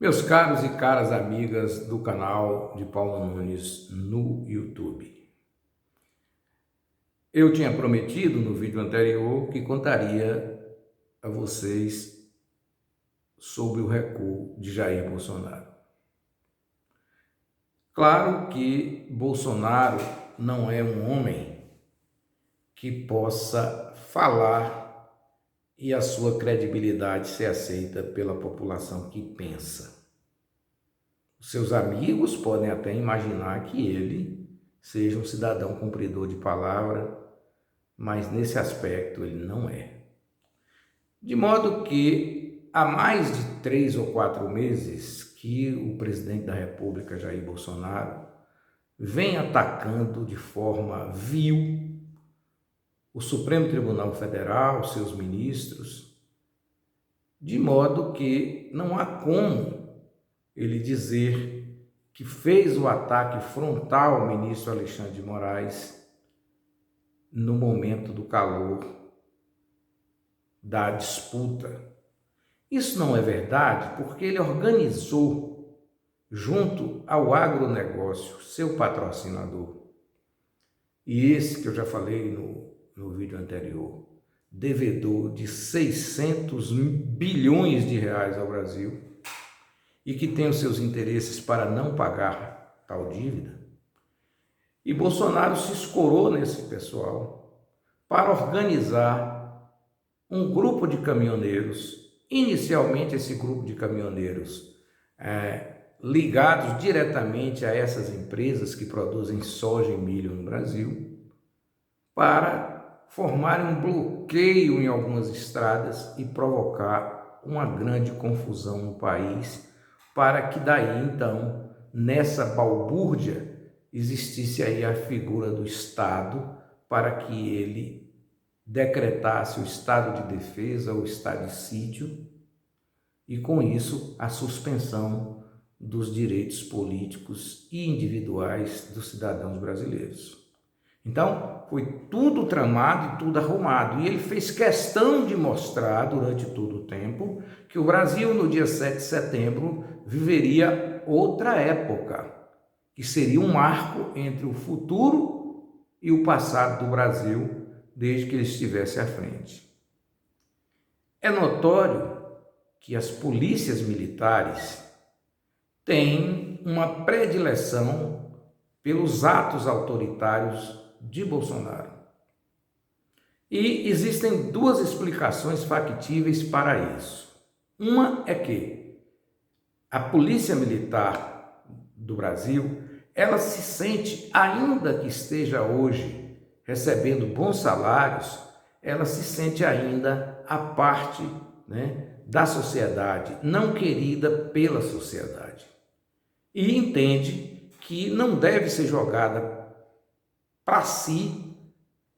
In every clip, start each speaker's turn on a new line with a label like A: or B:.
A: Meus caros e caras amigas do canal de Paulo Nunes no YouTube. Eu tinha prometido no vídeo anterior que contaria a vocês sobre o recuo de Jair Bolsonaro. Claro que Bolsonaro não é um homem que possa falar e a sua credibilidade ser aceita pela população que pensa. Seus amigos podem até imaginar que ele seja um cidadão cumpridor de palavra, mas nesse aspecto ele não é. De modo que há mais de 3 ou 4 meses que o presidente da República, Jair Bolsonaro, vem atacando de forma vil o Supremo Tribunal Federal, seus ministros, de modo que não há como ele dizer que fez o ataque frontal ao ministro Alexandre de Moraes no momento do calor da disputa. Isso não é verdade porque ele organizou, junto ao agronegócio, seu patrocinador, e esse que eu já falei no vídeo anterior, devedor de 600 bilhões de reais ao Brasil, e que tem os seus interesses para não pagar tal dívida. E Bolsonaro se escorou nesse pessoal para organizar um grupo de caminhoneiros, inicialmente esse grupo de caminhoneiros ligados diretamente a essas empresas que produzem soja e milho no Brasil, para formarem um bloqueio em algumas estradas e provocar uma grande confusão no país, para que daí então, nessa balbúrdia, existisse aí a figura do Estado para que ele decretasse o estado de defesa, o estado de sítio, e com isso a suspensão dos direitos políticos e individuais dos cidadãos brasileiros. Então, foi tudo tramado e tudo arrumado, e ele fez questão de mostrar durante todo o tempo que o Brasil, no dia 7 de setembro, viveria outra época, que seria um marco entre o futuro e o passado do Brasil, desde que ele estivesse à frente. É notório que as polícias militares têm uma predileção pelos atos autoritários de Bolsonaro. E existem duas explicações factíveis para isso. Uma é que a polícia militar do Brasil, ela se sente, ainda que esteja hoje recebendo bons salários, ela se sente ainda a parte, da sociedade, não querida pela sociedade. E entende que não deve ser jogada para si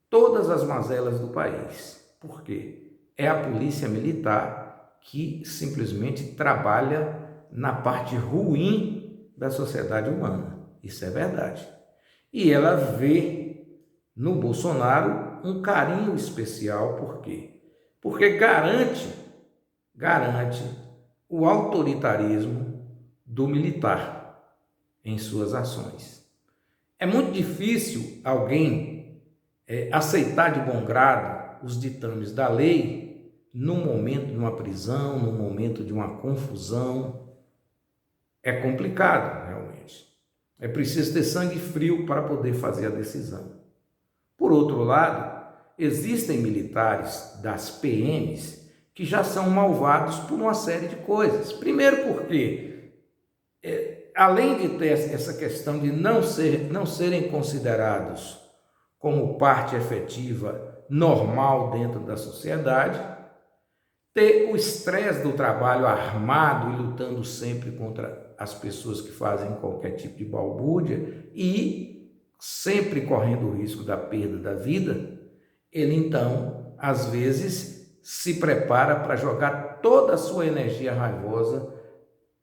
A: todas as mazelas do país. Por quê? É a polícia militar que simplesmente trabalha na parte ruim da sociedade humana. Isso é verdade. E ela vê no Bolsonaro um carinho especial. Por quê? Porque garante o autoritarismo do militar em suas ações. É muito difícil alguém aceitar de bom grado os ditames da lei no momento de uma prisão, no momento de uma confusão. É complicado, realmente. É preciso ter sangue frio para poder fazer a decisão. Por outro lado, existem militares das PMs que já são malvados por uma série de coisas. Primeiro porque, além de ter essa questão de não serem considerados como parte efetiva normal dentro da sociedade, ter o estresse do trabalho armado e lutando sempre contra as pessoas que fazem qualquer tipo de balbúrdia e sempre correndo o risco da perda da vida, ele então, às vezes, se prepara para jogar toda a sua energia raivosa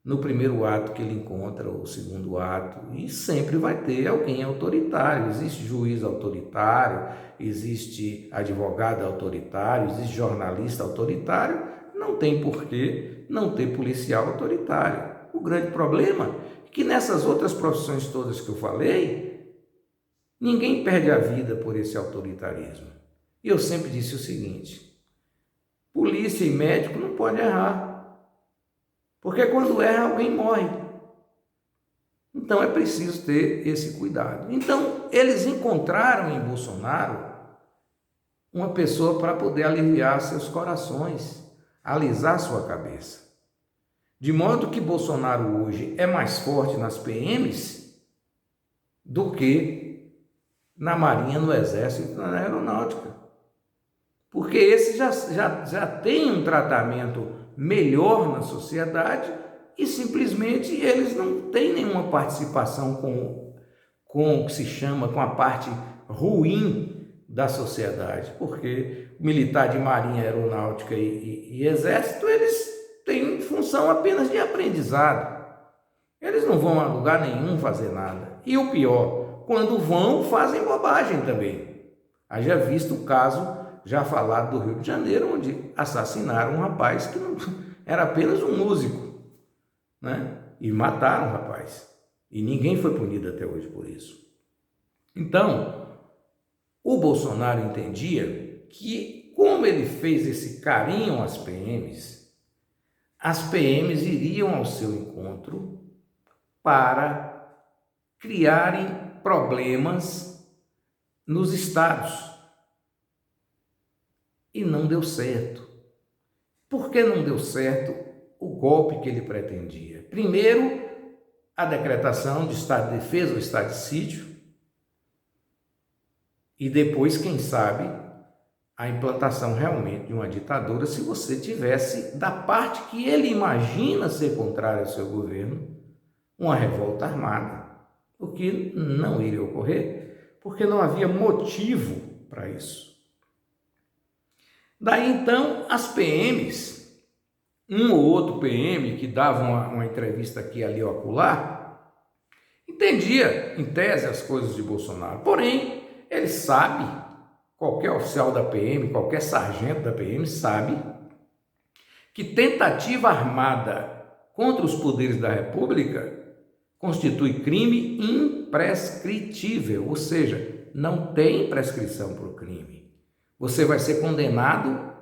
A: no primeiro ato que ele encontra, ou segundo ato, e sempre vai ter alguém autoritário. Existe juiz autoritário, existe advogado autoritário, existe jornalista autoritário, não tem por que não ter policial autoritário. O O grande problema é que nessas outras profissões todas que eu falei, ninguém perde a vida por esse autoritarismo. E eu sempre disse o seguinte: polícia e médico não podem errar, porque quando erra alguém morre. Então é preciso ter esse cuidado. Então eles encontraram em Bolsonaro uma pessoa para poder aliviar seus corações, alisar sua cabeça. De modo que Bolsonaro hoje é mais forte nas PMs do que na Marinha, no Exército e na Aeronáutica. Porque esse já tem um tratamento melhor na sociedade e simplesmente eles não têm nenhuma participação com o que se chama, com a parte ruim da sociedade, porque militar de Marinha, Aeronáutica e Exército, eles têm função apenas de aprendizado. Eles não vão a lugar nenhum fazer nada. E o pior, quando vão, fazem bobagem também. Haja visto o caso já falado do Rio de Janeiro, onde assassinaram um rapaz que não era apenas um músico, né? E mataram o rapaz. E ninguém foi punido até hoje por isso. Então, o Bolsonaro entendia que, como ele fez esse carinho às PMs iriam ao seu encontro para criarem problemas nos estados. E não deu certo. Por que não deu certo o golpe que ele pretendia? Primeiro, a decretação de estado de defesa ou estado de sítio. E depois, quem sabe, a implantação realmente de uma ditadura, se você tivesse, da parte que ele imagina ser contrária ao seu governo, uma revolta armada. O que não iria ocorrer, porque não havia motivo para isso. Daí então, as PMs, um ou outro PM que dava uma entrevista aqui, ali ou acolá, entendia, em tese, as coisas de Bolsonaro. Porém, ele sabe, qualquer oficial da PM, qualquer sargento da PM sabe que tentativa armada contra os poderes da República constitui crime imprescritível, ou seja, não tem prescrição para o crime. Você vai ser condenado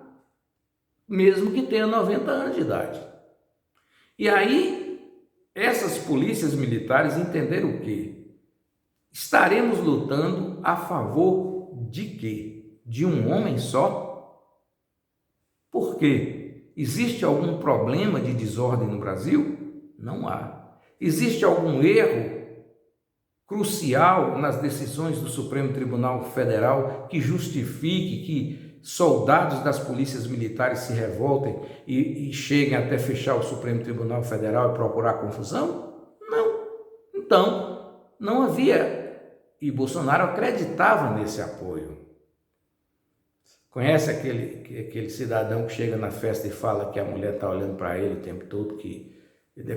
A: mesmo que tenha 90 anos de idade. E aí, essas polícias militares entenderam o quê? Estaremos lutando a favor de quê? De um homem só? Por quê? Existe algum problema de desordem no Brasil? Não há. Existe algum erro crucial nas decisões do Supremo Tribunal Federal que justifique que soldados das polícias militares se revoltem e cheguem até fechar o Supremo Tribunal Federal e procurar confusão? Não. Então, não havia, e Bolsonaro acreditava nesse apoio. Conhece aquele cidadão que chega na festa e fala que a mulher está olhando para ele o tempo todo, que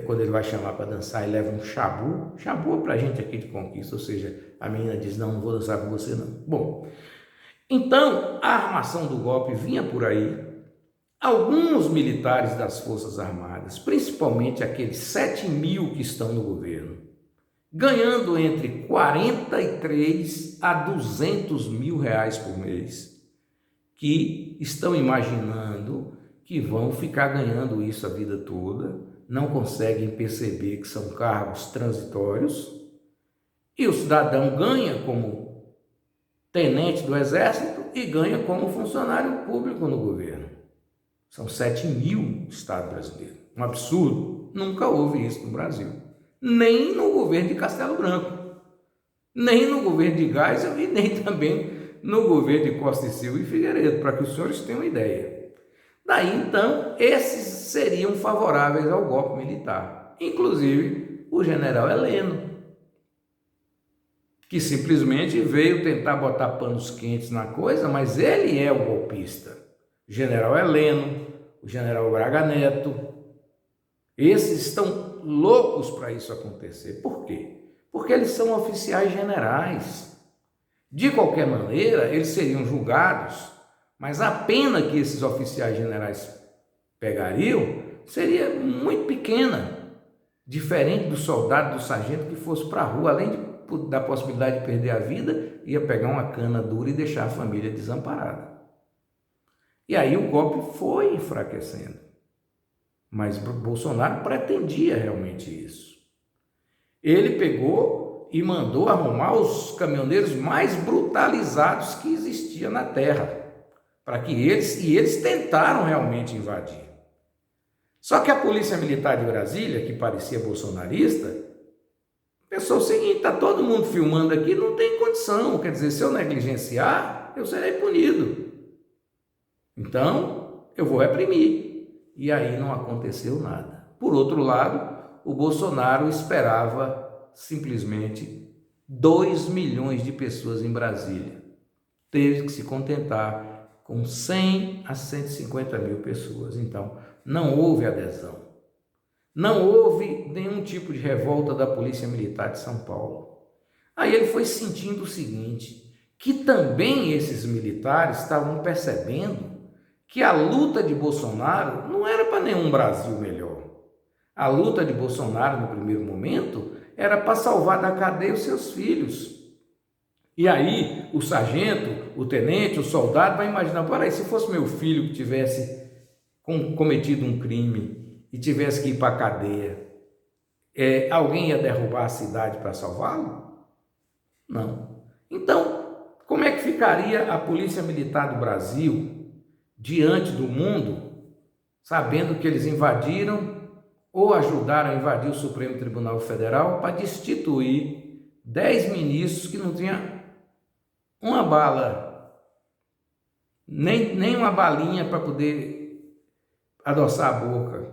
A: quando ele vai chamar para dançar, ele leva um chabu. Chabu é para a gente aqui de Conquista, ou seja, a menina diz, não vou dançar com você não. Bom, então a armação do golpe vinha por aí. Alguns militares das Forças Armadas, principalmente aqueles 7 mil que estão no governo, ganhando entre 43 a 200 mil reais por mês, que estão imaginando que vão ficar ganhando isso a vida toda, não conseguem perceber que são cargos transitórios, e o cidadão ganha como tenente do Exército e ganha como funcionário público no governo. São 7 mil no Estado brasileiro. Um absurdo. Nunca houve isso no Brasil. Nem no governo de Castelo Branco, nem no governo de Geisel e nem também no governo de Costa e Silva e Figueiredo, para que os senhores tenham uma ideia. Daí, então, esses seriam favoráveis ao golpe militar, inclusive o general Heleno, que simplesmente veio tentar botar panos quentes na coisa, mas ele é o golpista. O general Heleno, o general Braga Neto, esses estão loucos para isso acontecer. Por quê? Porque eles são oficiais generais. De qualquer maneira, eles seriam julgados, mas a pena que esses oficiais generais pegariam seria muito pequena. diferente do soldado, do sargento que fosse para a rua, além da possibilidade de perder a vida, ia pegar uma cana dura e deixar a família desamparada. E aí o golpe foi enfraquecendo. Mas Bolsonaro pretendia realmente isso. Ele pegou e mandou arrumar os caminhoneiros mais brutalizados que existia na terra, para que eles tentaram realmente invadir. Só que a Polícia Militar de Brasília, que parecia bolsonarista, pensou o seguinte: está todo mundo filmando aqui, não tem condição, quer dizer, se eu negligenciar, eu serei punido. Então, eu vou reprimir. E aí não aconteceu nada. Por outro lado, o Bolsonaro esperava simplesmente 2 milhões de pessoas em Brasília. Teve que se contentar com 100 a 150 mil pessoas. Então, não houve adesão. Não houve nenhum tipo de revolta da Polícia Militar de São Paulo. Aí ele foi sentindo o seguinte, que também esses militares estavam percebendo que a luta de Bolsonaro não era para nenhum Brasil melhor. A luta de Bolsonaro, no primeiro momento, era para salvar da cadeia os seus filhos. E aí, o sargento, o tenente, o soldado vai imaginar: peraí, se fosse meu filho que tivesse cometido um crime e tivesse que ir para a cadeia, alguém ia derrubar a cidade para salvá-lo? Não. Então, como é que ficaria a Polícia Militar do Brasil diante do mundo, sabendo que eles invadiram ou ajudaram a invadir o Supremo Tribunal Federal para destituir 10 ministros que não tinham uma bala, nem uma balinha para poder adoçar a boca,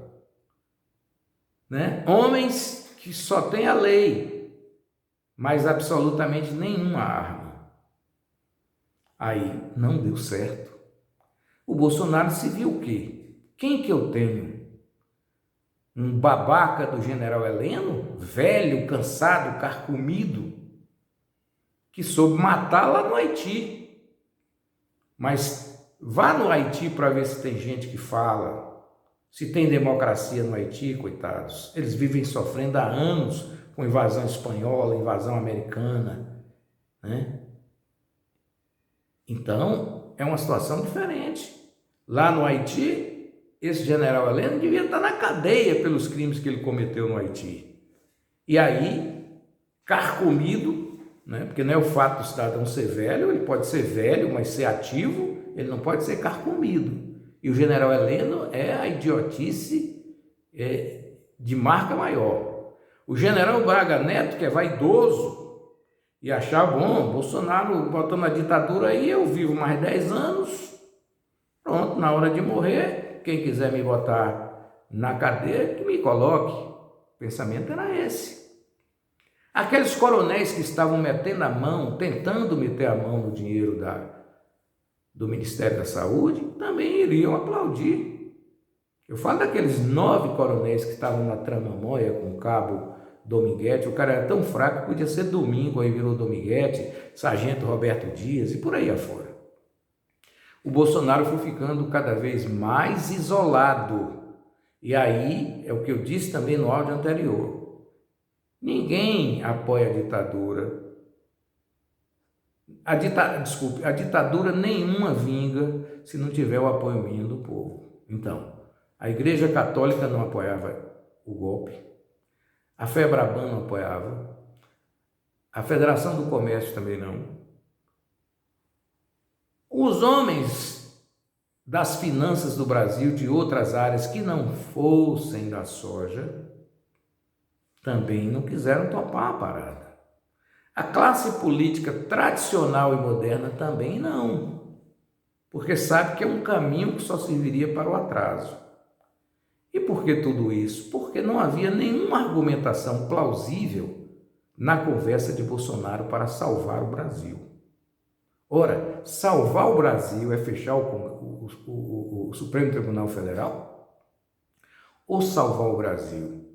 A: né? Homens que só têm a lei, mas absolutamente nenhuma arma. Aí não deu certo. O Bolsonaro se viu o quê? Quem que eu tenho? Um babaca do general Heleno, velho, cansado, carcomido, que soube matar lá no Haiti. Mas vá no Haiti para ver se tem gente que fala, se tem democracia no Haiti, coitados. Eles vivem sofrendo há anos com invasão espanhola, invasão americana, né? Então, é uma situação diferente. Lá no Haiti, esse general Heleno devia estar na cadeia pelos crimes que ele cometeu no Haiti. E aí, carcomido, né? Porque não é o fato do cidadão ser velho, ele pode ser velho, mas ser ativo, ele não pode ser carcomido. E o general Heleno é a idiotice de marca maior. O general Braga Neto, que é vaidoso, e achar bom, Bolsonaro botando a ditadura aí, eu vivo mais 10 anos, pronto, na hora de morrer, quem quiser me botar na cadeia, que me coloque. O pensamento era esse. Aqueles coronéis que estavam metendo a mão, tentando meter a mão no dinheiro do Ministério da Saúde, também iriam aplaudir. Eu falo daqueles 9 coronéis que estavam na tramamóia com o cabo Dominguete. O cara era tão fraco que podia ser Domingo, aí virou Dominguete, Sargento Roberto Dias e por aí afora. O Bolsonaro foi ficando cada vez mais isolado. E aí, é o que eu disse também no áudio anterior, ninguém apoia a ditadura. A ditadura nenhuma vinga se não tiver o apoio mínimo do povo. Então, a Igreja Católica não apoiava o golpe, a FEBRABAN não apoiava, a Federação do Comércio também não. Os homens das finanças do Brasil, de outras áreas que não fossem da soja, também não quiseram topar a parada. A classe política tradicional e moderna também não, porque sabe que é um caminho que só serviria para o atraso. E por que tudo isso? Porque não havia nenhuma argumentação plausível na conversa de Bolsonaro para salvar o Brasil. Ora, salvar o Brasil é fechar o Supremo Tribunal Federal? Ou salvar o Brasil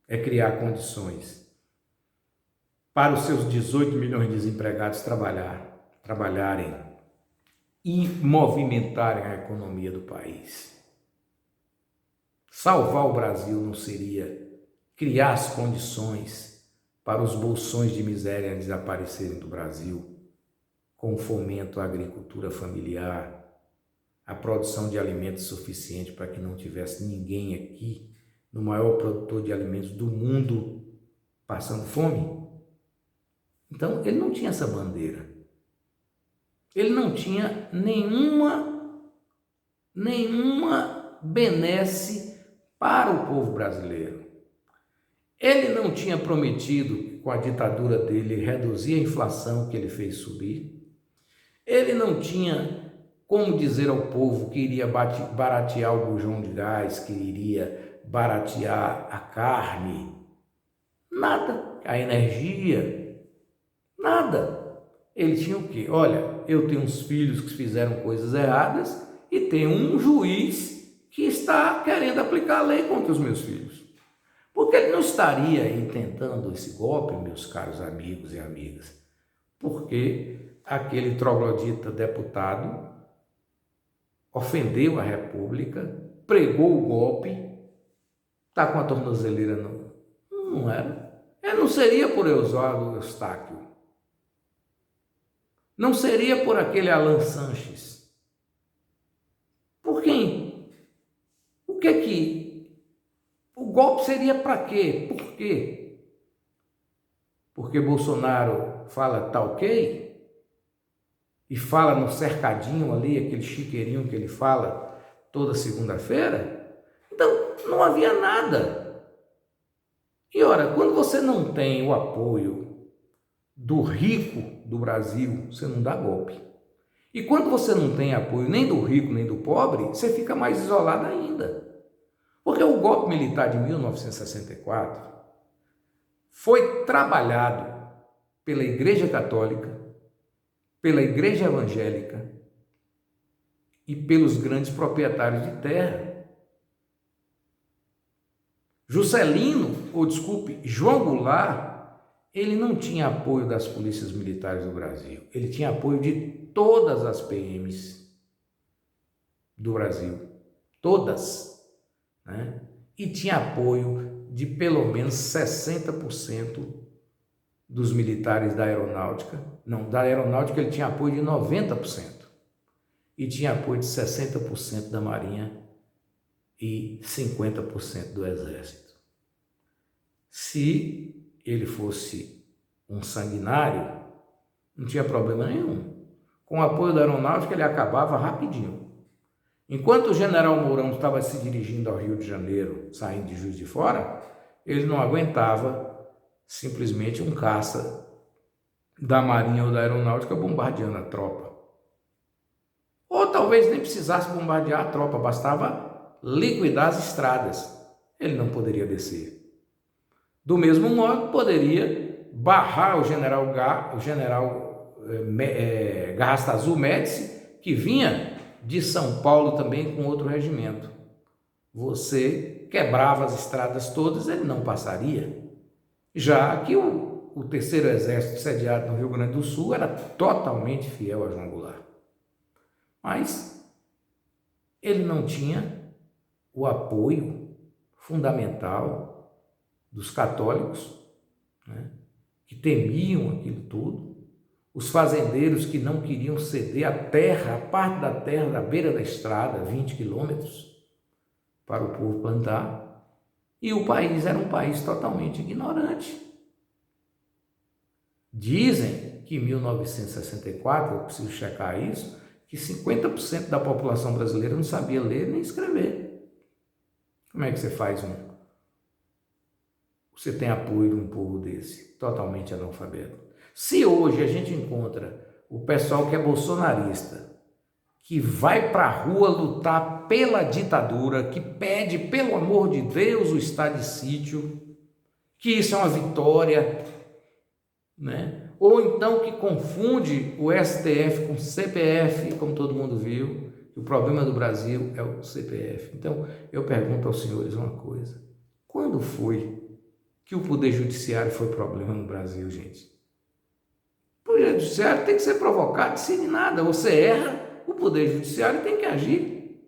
A: é criar condições para os seus 18 milhões de desempregados trabalharem e movimentarem a economia do país? Salvar o Brasil não seria criar as condições para os bolsões de miséria desaparecerem do Brasil, com o fomento à agricultura familiar, a produção de alimentos suficiente para que não tivesse ninguém aqui, no maior produtor de alimentos do mundo, passando fome. Então, ele não tinha essa bandeira. Ele não tinha nenhuma benesse para o povo brasileiro. Ele não tinha prometido, com a ditadura dele, reduzir a inflação que ele fez subir. Ele não tinha como dizer ao povo que iria baratear o bujão de gás, que iria baratear a carne. Nada. A energia. Nada. Ele tinha o quê? Olha, eu tenho uns filhos que fizeram coisas erradas e tenho um juiz que está querendo aplicar a lei contra os meus filhos. Porque ele não estaria aí tentando esse golpe, meus caros amigos e amigas, porque aquele troglodita deputado ofendeu a República, pregou o golpe, está com a tornozeleira não era. Não seria por Oswaldo Eustáquio, não seria por aquele Alan Sanches. Por quem? O golpe seria para quê? Por quê? Porque Bolsonaro fala tá ok? E fala no cercadinho ali, aquele chiqueirinho que ele fala toda segunda-feira? Então, não havia nada. E ora, quando você não tem o apoio do rico do Brasil, você não dá golpe. E quando você não tem apoio nem do rico nem do pobre, você fica mais isolado ainda. Porque o golpe militar de 1964 foi trabalhado pela Igreja Católica, pela Igreja Evangélica e pelos grandes proprietários de terra. João Goulart, ele não tinha apoio das polícias militares do Brasil, ele tinha apoio de todas as PMs do Brasil, todas, né? E tinha apoio de pelo menos 60% dos militares da aeronáutica. Não, da aeronáutica ele tinha apoio de 90% e tinha apoio de 60% da Marinha e 50% do Exército. Se ele fosse um sanguinário, não tinha problema nenhum. Com o apoio da aeronáutica ele acabava rapidinho. Enquanto o general Mourão estava se dirigindo ao Rio de Janeiro, saindo de Juiz de Fora, ele não aguentava simplesmente um caça da Marinha ou da Aeronáutica bombardeando a tropa. Ou talvez nem precisasse bombardear a tropa, bastava liquidar as estradas. Ele não poderia descer. Do mesmo modo, poderia barrar o general Garrastazu Médici, que vinha de São Paulo também com outro regimento. Você quebrava as estradas todas, ele não passaria. Já que o terceiro exército sediado no Rio Grande do Sul era totalmente fiel a João Goulart. Mas ele não tinha o apoio fundamental dos católicos, né, que temiam aquilo tudo, os fazendeiros que não queriam ceder a terra, a parte da terra da beira da estrada, 20 quilômetros, para o povo plantar. E o país era um país totalmente ignorante. Dizem que em 1964, eu preciso checar isso, que 50% da população brasileira não sabia ler nem escrever. Como é que você faz Você tem apoio de um povo desse, totalmente analfabeto? Se hoje a gente encontra o pessoal que é bolsonarista, que vai para a rua lutar pela ditadura, que pede, pelo amor de Deus, o estado de sítio, que isso é uma vitória, né? Ou então que confunde o STF com o CPF, como todo mundo viu, que o problema do Brasil é o CPF. Então, eu pergunto aos senhores uma coisa: quando foi que o Poder Judiciário foi problema no Brasil, gente? O Poder Judiciário tem que ser provocado, decide nada. Você erra, o Poder Judiciário tem que agir.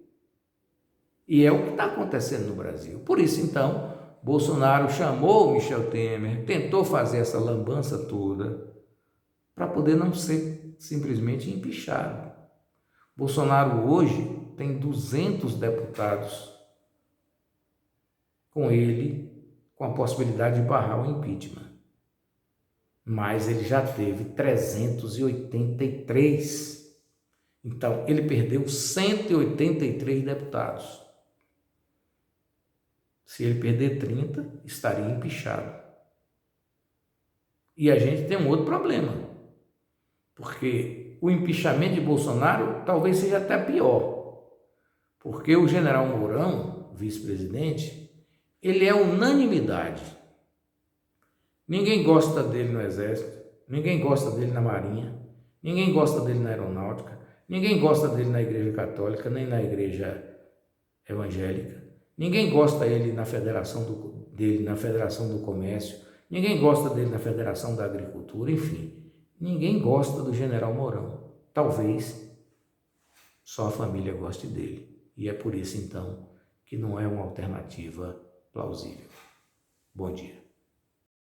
A: E é o que está acontecendo no Brasil. Por isso, então, Bolsonaro chamou Michel Temer, tentou fazer essa lambança toda para poder não ser simplesmente empichado. Bolsonaro hoje tem 200 deputados com ele, com a possibilidade de barrar o impeachment. Mas ele já teve 383. Então, ele perdeu 183 deputados. Se ele perder 30, estaria empichado. E a gente tem um outro problema, porque o empichamento de Bolsonaro talvez seja até pior, porque o general Mourão, vice-presidente, ele é unanimidade. Ninguém gosta dele no Exército, ninguém gosta dele na Marinha, ninguém gosta dele na Aeronáutica, ninguém gosta dele na Igreja Católica, nem na Igreja Evangélica. Ninguém gosta dele na Federação do Comércio, ninguém gosta dele na Federação da Agricultura, enfim, ninguém gosta do general Mourão. Talvez só a família goste dele. E é por isso, então, que não é uma alternativa plausível. Bom dia.